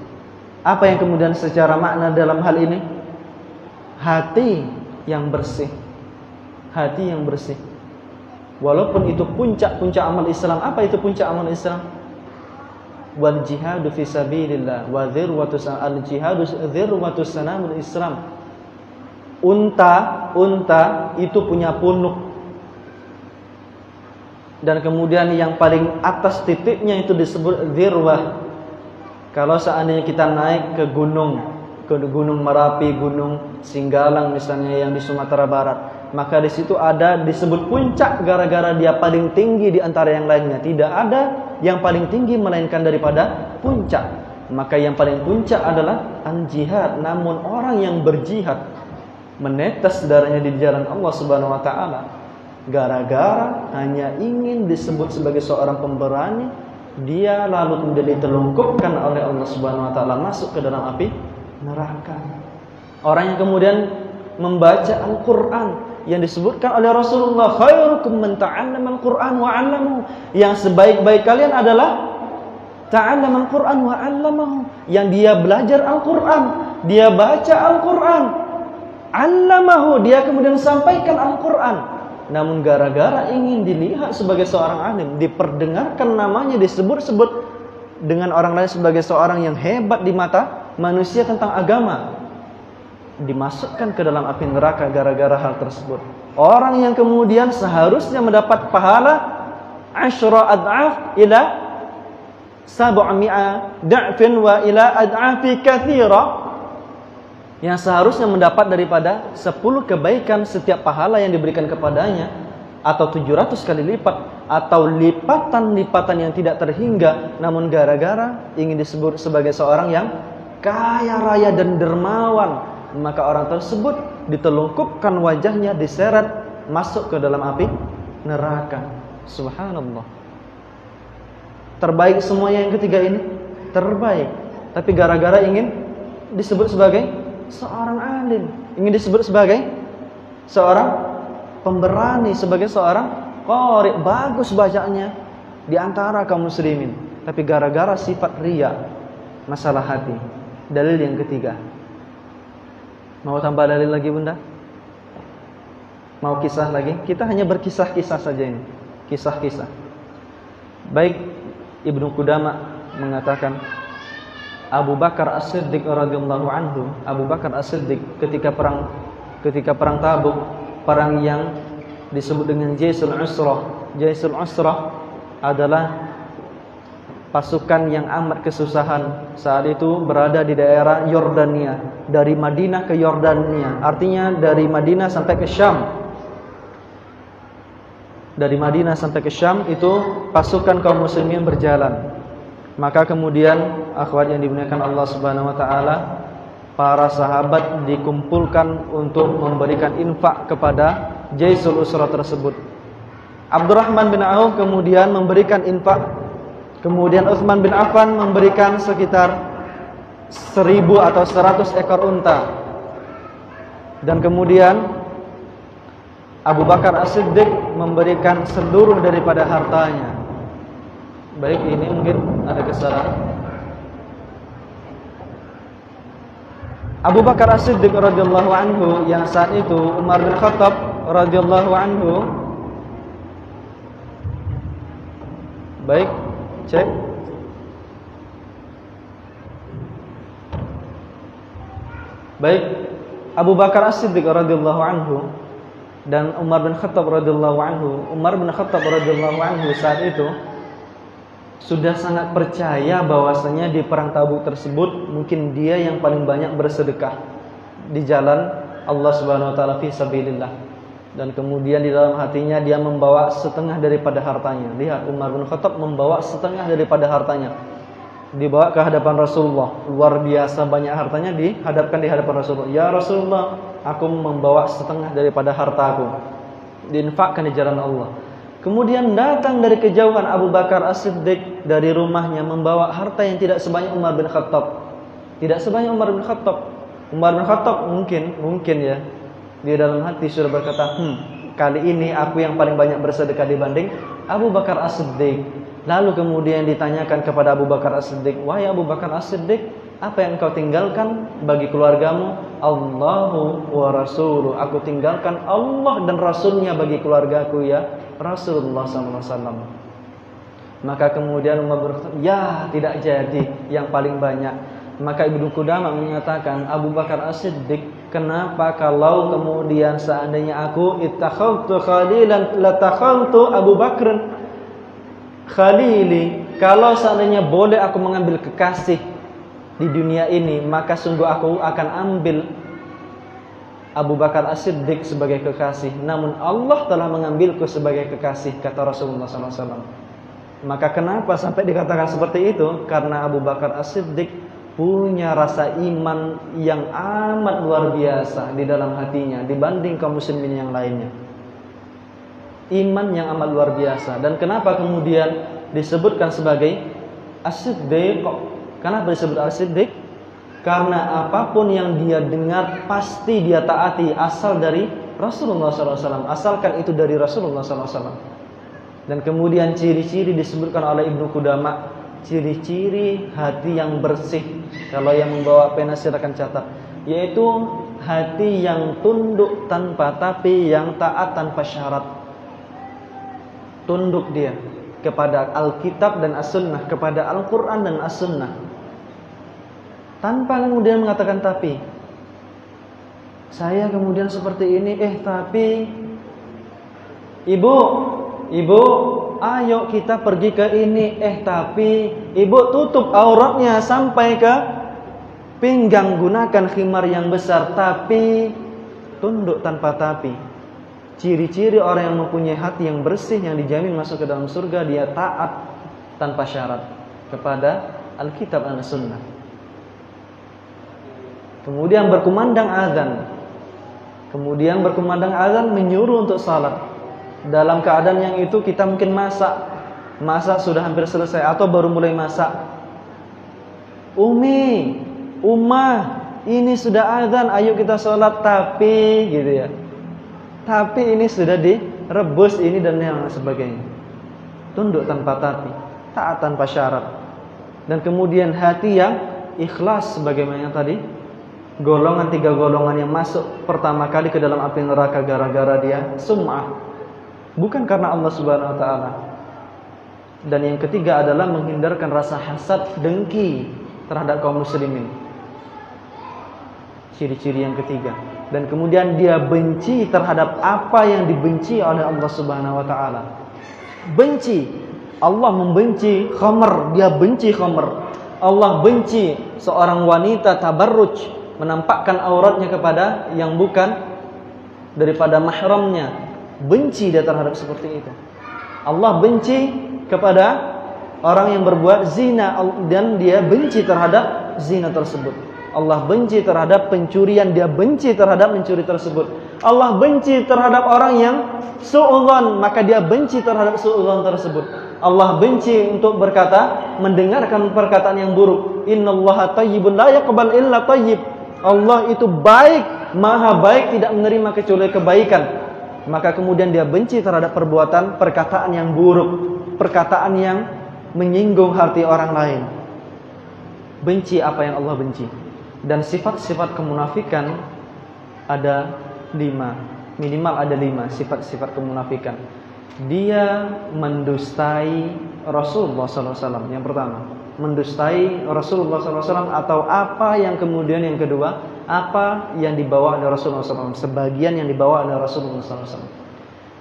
Apa yang kemudian secara makna dalam hal ini? Hati yang bersih. Hati yang bersih. Walaupun itu puncak-puncak amal Islam. Apa itu puncak amal Islam? Wal jihadu fi sabilillah wa dzirwatus al-jihadu dzirwatus sanamul Islam. Unta itu punya punuk. Dan kemudian yang paling atas titiknya itu disebut dzirwah. Kalau seandainya kita naik ke gunung Merapi, Gunung Singgalang misalnya yang di Sumatera Barat, maka di situ ada disebut puncak gara-gara dia paling tinggi di antara yang lainnya. Tidak ada yang paling tinggi melainkan daripada puncak. Maka yang paling puncak adalah al-jihad. Namun orang yang berjihad, menetes darahnya di jalan Allah Subhanahu wa taala, gara-gara hanya ingin disebut sebagai seorang pemberani, dia lalu kemudian ditelungkupkan oleh Allah Subhanahu wa taala masuk ke dalam api neraka. Orang yang kemudian membaca Al-Qur'an yang disebutkan oleh Rasulullah, khairukum man ta'allama al-Qur'an wa 'allamahu, yang sebaik-baik kalian adalah ta'allama al-Qur'an wa 'allamahu, yang dia belajar Al-Qur'an, dia baca Al-Qur'an, 'allamahu, dia kemudian sampaikan Al-Qur'an. namun gara-gara ingin dilihat sebagai seorang alim, diperdengarkan namanya, disebut-sebut dengan orang lain sebagai seorang yang hebat di mata manusia tentang agama, dimasukkan ke dalam api neraka gara-gara hal tersebut. Orang yang kemudian seharusnya mendapat pahala 10 ad'af ila 700 da'fin wa ila ad'afi katsira, yang seharusnya mendapat daripada 10 kebaikan setiap pahala yang diberikan kepadanya, atau 700 kali lipat, atau lipatan-lipatan yang tidak terhingga, namun gara-gara ingin disebut sebagai seorang yang kaya raya dan dermawan, maka orang tersebut ditelungkupkan wajahnya, diseret masuk ke dalam api neraka. Subhanallah. Terbaik semuanya yang ketiga ini, terbaik, tapi gara-gara ingin disebut sebagai seorang alim, ingin disebut sebagai seorang pemberani, sebagai seorang qari, bagus bacanya di antara kaum muslimin, tapi gara-gara sifat riya, masalah hati. Dalil yang ketiga. Mau tambah dalil lagi, Bunda? Mau kisah lagi? Kita hanya berkisah-kisah saja ini, kisah-kisah. Baik, Ibnu Qudamah mengatakan Abu Bakar As-Siddiq radhiyallahu anhu, Abu Bakar As-Siddiq ketika perang Tabuk, perang yang disebut dengan Jaisul Usrah. Jaisul Usrah adalah pasukan yang amat kesusahan. Saat itu berada di daerah Yordania, dari Madinah ke Yordania, artinya dari Madinah sampai ke Syam. Dari Madinah sampai ke Syam itu pasukan kaum muslimin berjalan. Maka kemudian akhwat yang dimuliakan Allah Subhanahu wa taala, para sahabat dikumpulkan untuk memberikan infak kepada Jaisul Usrah tersebut. Abdurrahman bin Auf kemudian memberikan infak, kemudian Utsman bin Affan memberikan sekitar 1000 atau 100 ekor unta, dan kemudian Abu Bakar As-Siddiq memberikan seluruh daripada hartanya. Baik, ini mungkin ada kesalahan. Abu Bakar As-Siddiq radhiyallahu anhu, yang saat itu Umar bin Khattab radhiyallahu anhu. Baik, cek. Baik, Abu Bakar As-Siddiq radhiyallahu anhu dan Umar bin Khattab radhiyallahu anhu. Umar bin Khattab radhiyallahu anhu saat itu sudah sangat percaya bahwasanya di perang Tabuk tersebut mungkin dia yang paling banyak bersedekah di jalan Allah Subhanahu wa taala fi sabilillah. Dan kemudian di dalam hatinya dia membawa setengah daripada hartanya. Lihat, Umar bin Khattab membawa setengah daripada hartanya, dibawa ke hadapan Rasulullah. Luar biasa banyak hartanya, dihadapkan di hadapan Rasulullah. Ya Rasulullah, aku membawa setengah daripada hartaku, diinfakkan di jalan Allah. Kemudian datang dari kejauhan Abu Bakar As-Siddiq dari rumahnya membawa harta yang tidak sebanyak Umar bin Khattab. Tidak sebanyak Umar bin Khattab. Umar bin Khattab mungkin ya, di dalam hati sudah berkata, kali ini aku yang paling banyak bersedekah dibanding Abu Bakar As-Siddiq. Lalu kemudian ditanyakan kepada Abu Bakar As-Siddiq, wahai Abu Bakar As-Siddiq, apa yang kau tinggalkan bagi keluargamu? Allahu wa rasuluh. Aku tinggalkan Allah dan Rasulnya bagi keluargaku, ya Rasulullah SAW. Maka kemudian Umar berkata, ya tidak jadi yang paling banyak. Maka Ibnu Qudamah menyatakan, Abu Bakar As-Siddiq, kenapa kalau kemudian seandainya aku ittakhadtu khalilan latakhaltu Abu Bakr khalili, kalau seandainya boleh aku mengambil kekasih di dunia ini, maka sungguh aku akan ambil Abu Bakar As-Siddiq sebagai kekasih. Namun Allah telah mengambilku sebagai kekasih, kata Rasulullah SAW. Maka kenapa sampai dikatakan seperti itu? Karena Abu Bakar As-Siddiq punya rasa iman yang amat luar biasa di dalam hatinya dibanding kaum muslimin yang lainnya. Iman yang amat luar biasa. Dan kenapa kemudian disebutkan sebagai As-Siddiq? Kenapa disebut As-Siddiq? Karena apapun yang dia dengar pasti dia taati, asal dari Rasulullah SAW, asalkan itu dari Rasulullah SAW. Dan kemudian ciri-ciri disebutkan oleh Ibnu Qudamah, ciri-ciri hati yang bersih. Kalau yang membawa pena silakan catat, yaitu hati yang tunduk tanpa tapi, yang taat tanpa syarat. tunduk dia kepada Alkitab dan As-Sunnah, kepada Al-Quran dan As-Sunnah, tanpa kemudian mengatakan tapi saya kemudian seperti ini, tapi ibu, ayo kita pergi ke ini, tapi ibu tutup auratnya sampai ke pinggang, gunakan khimar yang besar, tapi tunduk tanpa tapi. Ciri-ciri orang yang mempunyai hati yang bersih, yang dijamin masuk ke dalam surga, dia taat tanpa syarat kepada Alkitab dan Sunnah. Kemudian berkumandang azan, menyuruh untuk salat. Dalam keadaan yang itu kita mungkin masak sudah hampir selesai atau baru mulai masak. Ummah, ini sudah azan, ayo kita salat, tapi gitu ya. Tapi ini sudah direbus ini dan yang sebagainya. Tunduk tanpa tapi, taat tanpa syarat. Dan kemudian hati yang ikhlas sebagaimana tadi, golongan 3 golongan yang masuk pertama kali ke dalam api neraka gara-gara dia sum'ah, bukan karena Allah Subhanahu wa taala. Dan yang ketiga adalah menghindarkan rasa hasad, dengki terhadap kaum muslimin. Ciri-ciri yang ketiga. Dan kemudian dia benci terhadap apa yang dibenci oleh Allah Subhanahu wa taala. Benci. Allah membenci khamr, dia benci khamr. Allah benci seorang wanita tabarruj, menampakkan auratnya kepada yang bukan daripada mahramnya. Benci dia terhadap seperti itu. Allah benci kepada orang yang berbuat zina dan dia benci terhadap zina tersebut. Allah benci terhadap pencurian, dia benci terhadap mencuri tersebut. Allah benci terhadap orang yang su'udzon, maka dia benci terhadap su'udzon tersebut. Allah benci untuk mendengarkan perkataan yang buruk. Innallaha thayyibun la yaqbal illa thayyib. Allah itu baik, maha baik, tidak menerima kecuali kebaikan. Maka kemudian dia benci terhadap perkataan yang buruk, perkataan yang menyinggung hati orang lain. Benci apa yang Allah benci. Dan sifat-sifat kemunafikan ada 5, minimal ada 5 sifat-sifat kemunafikan. Dia mendustai Rasulullah SAW. Yang pertama, mendustai Rasulullah SAW, atau apa yang kemudian yang kedua, apa yang dibawa oleh Rasulullah SAW, sebagian yang dibawa oleh Rasulullah SAW.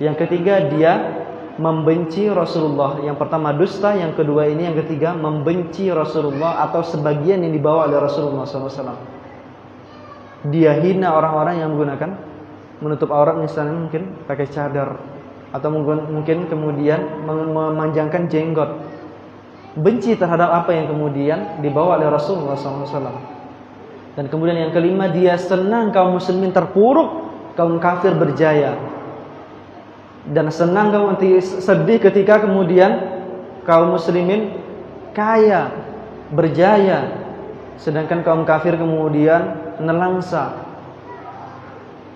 Yang ketiga, dia membenci Rasulullah. Yang pertama dusta, yang kedua ini, yang ketiga membenci Rasulullah atau sebagian yang dibawa oleh Rasulullah SAW. Dia hina orang-orang yang menggunakan menutup aurat, misalnya mungkin pakai cadar, atau mungkin kemudian memanjangkan jenggot. Benci terhadap apa yang kemudian dibawa oleh Rasulullah SAW. Dan kemudian yang kelima, dia senang kaum muslimin terpuruk, kaum kafir berjaya. Dan senang, sedih ketika kemudian kaum muslimin kaya, berjaya, sedangkan kaum kafir kemudian nelangsa.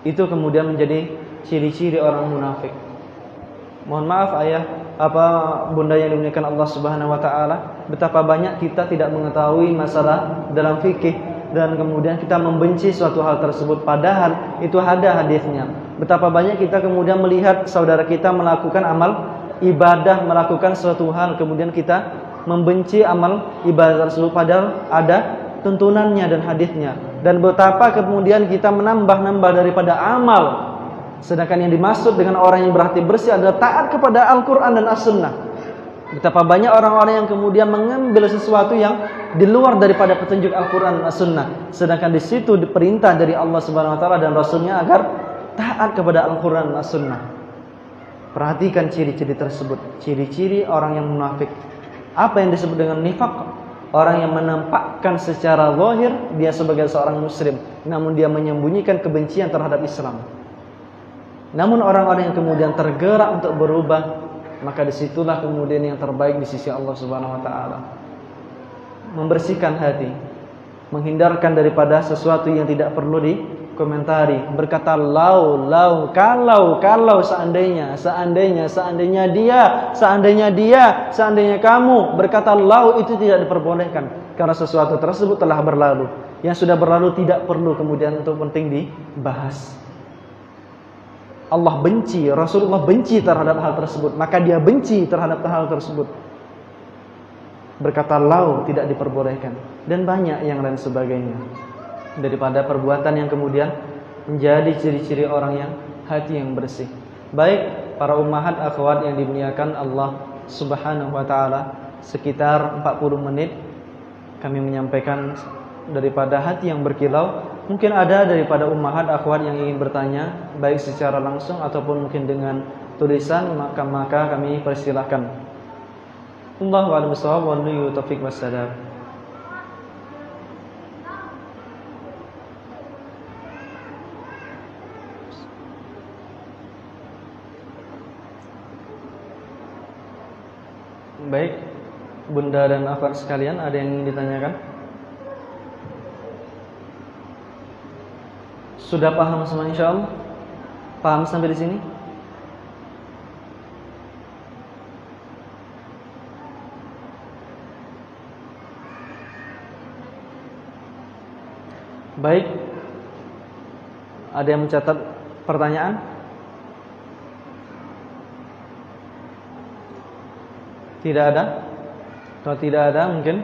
Itu kemudian menjadi ciri-ciri orang munafik. Mohon maaf ayah, bunda yang dimuliakan Allah Subhanahu wa taala, betapa banyak kita tidak mengetahui masalah dalam fikih dan kemudian kita membenci suatu hal tersebut padahal itu ada hadisnya. Betapa banyak kita kemudian melihat saudara kita melakukan amal ibadah, melakukan suatu hal, kemudian kita membenci amal ibadah tersebut padahal ada tuntunannya dan hadisnya. Dan betapa kemudian kita menambah-nambah daripada amal, sedangkan yang dimaksud dengan orang yang berhati bersih adalah taat kepada Al-Quran dan As-Sunnah. Betapa banyak orang-orang yang kemudian mengambil sesuatu yang di luar daripada petunjuk Al-Quran dan As-Sunnah, sedangkan di situ diperintah dari Allah Subhanahu wa taala dan Rasulnya agar taat kepada Al-Quran dan As-Sunnah. Perhatikan ciri-ciri tersebut, ciri-ciri orang yang munafik. Apa yang disebut dengan nifaq? Orang yang menampakkan secara zahir dia sebagai seorang muslim, namun dia menyembunyikan kebencian terhadap Islam. Namun orang-orang yang kemudian tergerak untuk berubah, maka disitulah kemudian yang terbaik di sisi Allah Subhanahu wa taala. Membersihkan hati, menghindarkan daripada sesuatu yang tidak perlu dikomentari, berkata kalau seandainya dia, seandainya kamu, berkata itu tidak diperbolehkan karena sesuatu tersebut telah berlalu. Yang sudah berlalu tidak perlu kemudian untuk penting dibahas. Allah benci, Rasulullah benci terhadap hal tersebut, maka dia benci terhadap hal tersebut. Berkata lau tidak diperbolehkan, dan banyak yang lain sebagainya daripada perbuatan yang kemudian menjadi ciri-ciri orang yang hati yang bersih. Baik para ummahat akhwat yang dimuliakan Allah Subhanahu wa taala, sekitar 40 menit kami menyampaikan daripada hati yang berkilau. Mungkin ada daripada ummahat akhwat yang ingin bertanya, baik secara langsung ataupun mungkin dengan tulisan, maka kami persilahkan. Allahu a'lam bishawab, wallahu taufiq wassalam. Baik, bunda dan akhwat sekalian, ada yang ingin ditanyakan? Sudah paham semua insyaallah? Paham sampai di sini? Baik. Ada yang mencatat pertanyaan? Tidak ada? Kalau tidak ada, mungkin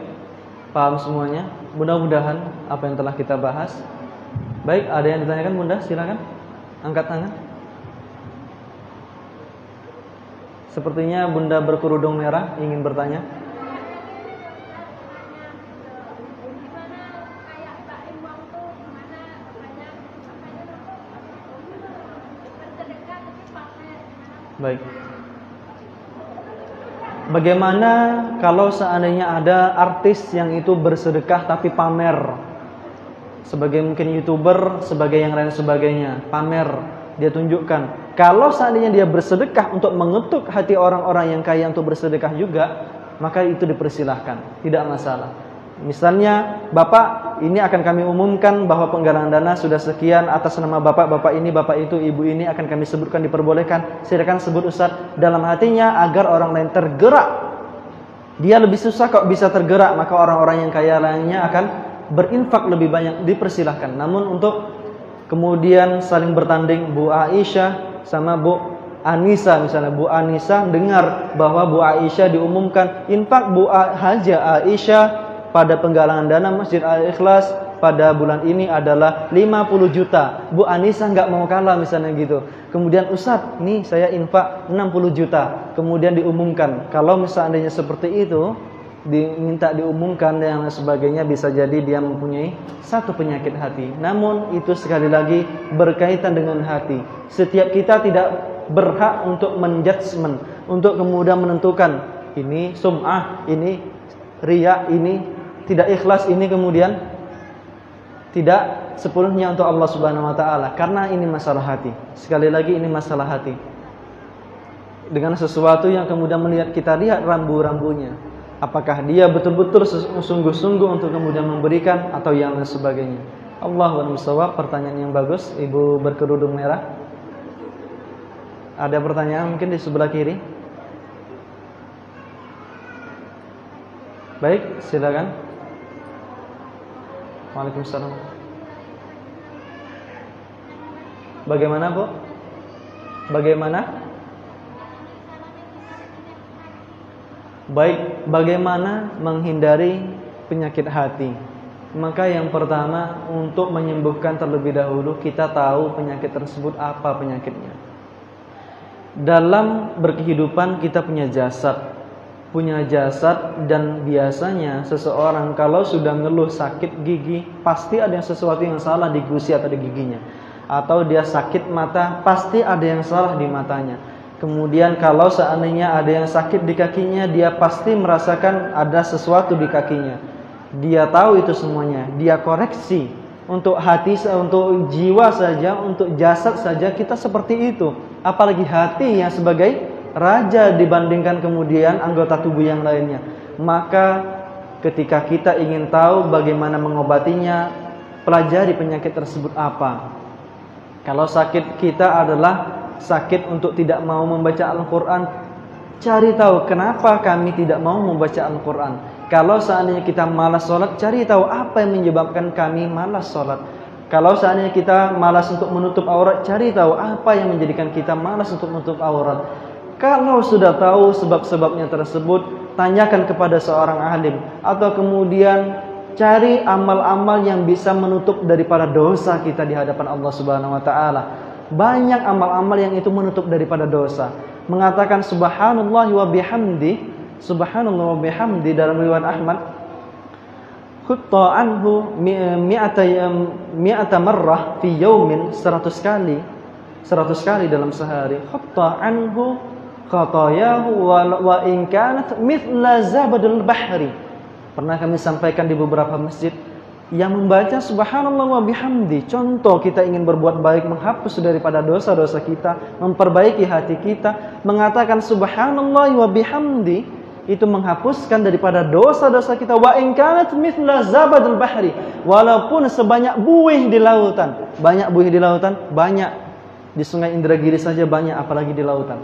paham semuanya. Mudah-mudahan apa yang telah kita bahas. Baik, ada yang ditanyakan bunda? Silakan, angkat tangan. Sepertinya bunda berkerudung merah ingin bertanya. Baik. Bagaimana kalau seandainya ada artis yang itu bersedekah tapi pamer, sebagai mungkin YouTuber, sebagai yang lain sebagainya, pamer, dia tunjukkan. Kalau seandainya dia bersedekah untuk mengetuk hati orang-orang yang kaya untuk bersedekah juga, maka itu dipersilahkan, tidak masalah. Misalnya, Bapak, ini akan kami umumkan bahwa penggalangan dana sudah sekian atas nama Bapak, Bapak ini, Bapak itu, Ibu ini akan kami sebutkan, diperbolehkan. Silakan sebut Ustaz dalam hatinya agar orang lain tergerak. Dia lebih susah kok bisa tergerak, maka orang-orang yang kaya lainnya akan berinfak lebih banyak, dipersilahkan. Namun untuk kemudian saling bertanding, Bu Aisyah sama Bu Anissa, misalnya Bu Anissa dengar bahwa Bu Aisyah diumumkan infak Bu Haja Aisyah pada penggalangan dana Masjid Al-Ikhlas pada bulan ini adalah 50 juta. Bu Anissa nggak mau kalah misalnya gitu. Kemudian Ustadz, nih saya infak 60 juta. Kemudian diumumkan. Kalau misalnya seperti itu, diminta diumumkan dan sebagainya, bisa jadi dia mempunyai satu penyakit hati. Namun itu sekali lagi berkaitan dengan hati. Setiap kita tidak berhak untuk menjudgment, untuk kemudian menentukan ini sum'ah, ini riya, ini tidak ikhlas, ini kemudian tidak sepenuhnya untuk Allah Subhanahu wa taala, karena ini masalah hati. Sekali lagi ini masalah hati. Dengan sesuatu yang kemudian kita lihat rambu-rambunya. Apakah dia betul-betul sungguh-sungguh untuk kemudian memberikan atau yang lain sebagainya. Allahu a'lam bishawab. Pertanyaan yang bagus, Ibu berkerudung merah. Ada pertanyaan mungkin di sebelah kiri. Baik, silakan. Waalaikumsalam. Bagaimana, Bu? Bagaimana? Baik, bagaimana menghindari penyakit hati? Maka yang pertama, untuk menyembuhkan terlebih dahulu, kita tahu penyakit tersebut apa penyakitnya. Dalam berkehidupan kita punya jasad, dan biasanya seseorang kalau sudah ngeluh sakit gigi, pasti ada sesuatu yang salah di gusi atau di giginya. Atau dia sakit mata, pasti ada yang salah di matanya. Kemudian kalau seandainya ada yang sakit di kakinya, dia pasti merasakan ada sesuatu di kakinya. Dia tahu itu semuanya, dia koreksi. Untuk hati, untuk jiwa saja, untuk jasad saja kita seperti itu. Apalagi hati yang sebagai raja dibandingkan kemudian anggota tubuh yang lainnya. Maka ketika kita ingin tahu bagaimana mengobatinya, pelajari penyakit tersebut apa. Kalau sakit kita adalah sakit untuk tidak mau membaca Al-Quran, cari tahu kenapa kami tidak mau membaca Al-Quran. Kalau seandainya kita malas sholat, cari tahu apa yang menyebabkan kami malas sholat. Kalau seandainya kita malas untuk menutup aurat, cari tahu apa yang menjadikan kita malas untuk menutup aurat. Kalau sudah tahu sebab-sebabnya tersebut, tanyakan kepada seorang alim. Atau kemudian cari amal-amal yang bisa menutup daripada dosa kita di hadapan Allah Subhanahu wa taala. Banyak amal-amal yang itu menutup daripada dosa. Mengatakan subhanallah wa bihamdi, subhanallah wa bihamdi dalam riwayat Ahmad, khutta anhu mi'ata marrah fi yaumin, 100 kali dalam sehari. Khutta anhu khatayahu wa in kanat mithla zabadil bahri. Pernah kami sampaikan di beberapa masjid yang membaca subhanallah wa bihamdi. Contoh kita ingin berbuat baik, menghapus daripada dosa-dosa kita, memperbaiki hati kita, mengatakan subhanallah wa bihamdi, itu menghapuskan daripada dosa-dosa kita. Wa in kanat mithla zabadul bahri, walaupun sebanyak buih di lautan. Banyak buih di lautan, banyak di Sungai Indragiri saja banyak, apalagi di lautan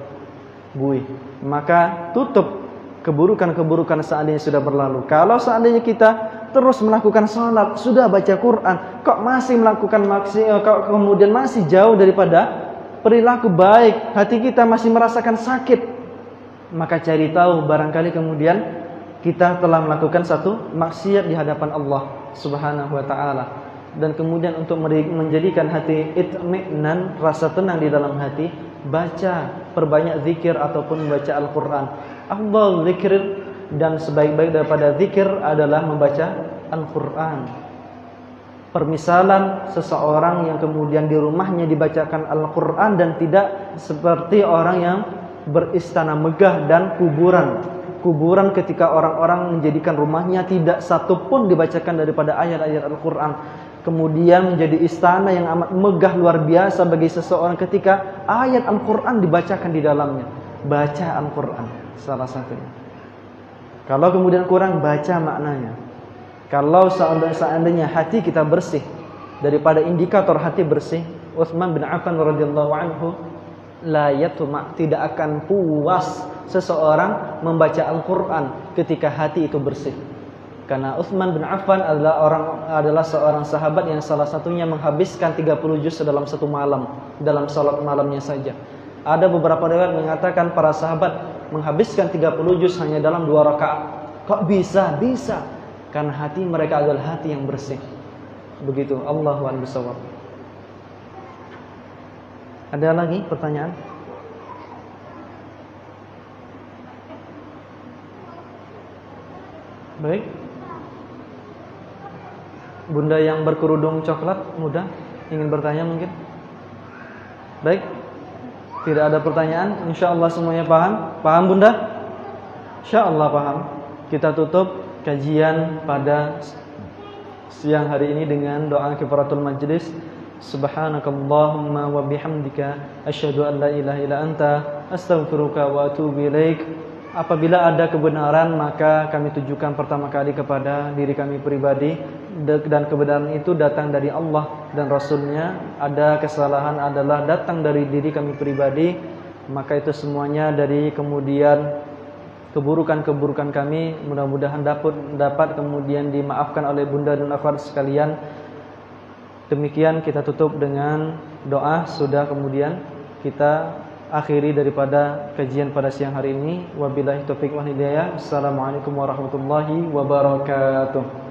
buih. Maka tutup keburukan-keburukan seandainya sudah berlalu. Kalau seandainya kita terus melakukan salat, sudah baca Quran, kok masih melakukan maksiat, kok kemudian masih jauh daripada perilaku baik, hati kita masih merasakan sakit, maka cari tahu barangkali kemudian kita telah melakukan satu maksiat di hadapan Allah Subhanahu wa taala. Dan kemudian untuk menjadikan hati itminan, rasa tenang di dalam hati, baca, perbanyak zikir ataupun membaca Al-Qur'an. Afdal zikir dan sebaik-baik daripada zikir adalah membaca Al-Qur'an. Permisalan seseorang yang kemudian di rumahnya dibacakan Al-Qur'an dan tidak seperti orang yang beristana megah dan kuburan ketika orang-orang menjadikan rumahnya tidak satu pun dibacakan daripada ayat-ayat Al-Qur'an. Kemudian menjadi istana yang amat megah luar biasa bagi seseorang ketika ayat Al-Qur'an dibacakan di dalamnya. Baca Al-Qur'an salah satunya. Kalau kemudian kurang, baca maknanya. Kalau seandainya hati kita bersih, daripada indikator hati bersih, Utsman bin Affan radhiyallahu anhu, la yatma, tidak akan puas seseorang membaca Al-Qur'an ketika hati itu bersih. Karena Utsman bin Affan adalah seorang sahabat yang salah satunya menghabiskan 30 juz dalam satu malam, dalam salat malamnya saja. Ada beberapa riwayat mengatakan para sahabat menghabiskan 30 juz hanya dalam 2 rakaat. Kok bisa? Bisa. Karena hati mereka adalah hati yang bersih. Begitu. Allahu a'lam bishawab. Ada lagi pertanyaan? Baik. Bunda yang berkerudung coklat muda ingin bertanya mungkin? Baik. Tidak ada pertanyaan. InsyaAllah semuanya paham? Paham Bunda? InsyaAllah paham. Kita tutup kajian pada siang hari ini dengan doa kifaratul majlis. Subhanakallahumma wa bihamdika asyhadu an la ilaha illa anta astaghfiruka wa atubu ilaik. Apabila ada kebenaran, maka kami tujukan pertama kali kepada diri kami pribadi, dan kebenaran itu datang dari Allah dan Rasulnya. Ada kesalahan adalah datang dari diri kami pribadi, maka itu semuanya dari kemudian keburukan-keburukan kami. Mudah-mudahan dapat kemudian dimaafkan oleh bunda dan akhwat sekalian. Demikian kita tutup dengan doa. Sudah kemudian kita akhiri daripada kajian pada siang hari ini. Wabillahi taufiq wal hidayah. Assalamualaikum warahmatullahi wabarakatuh.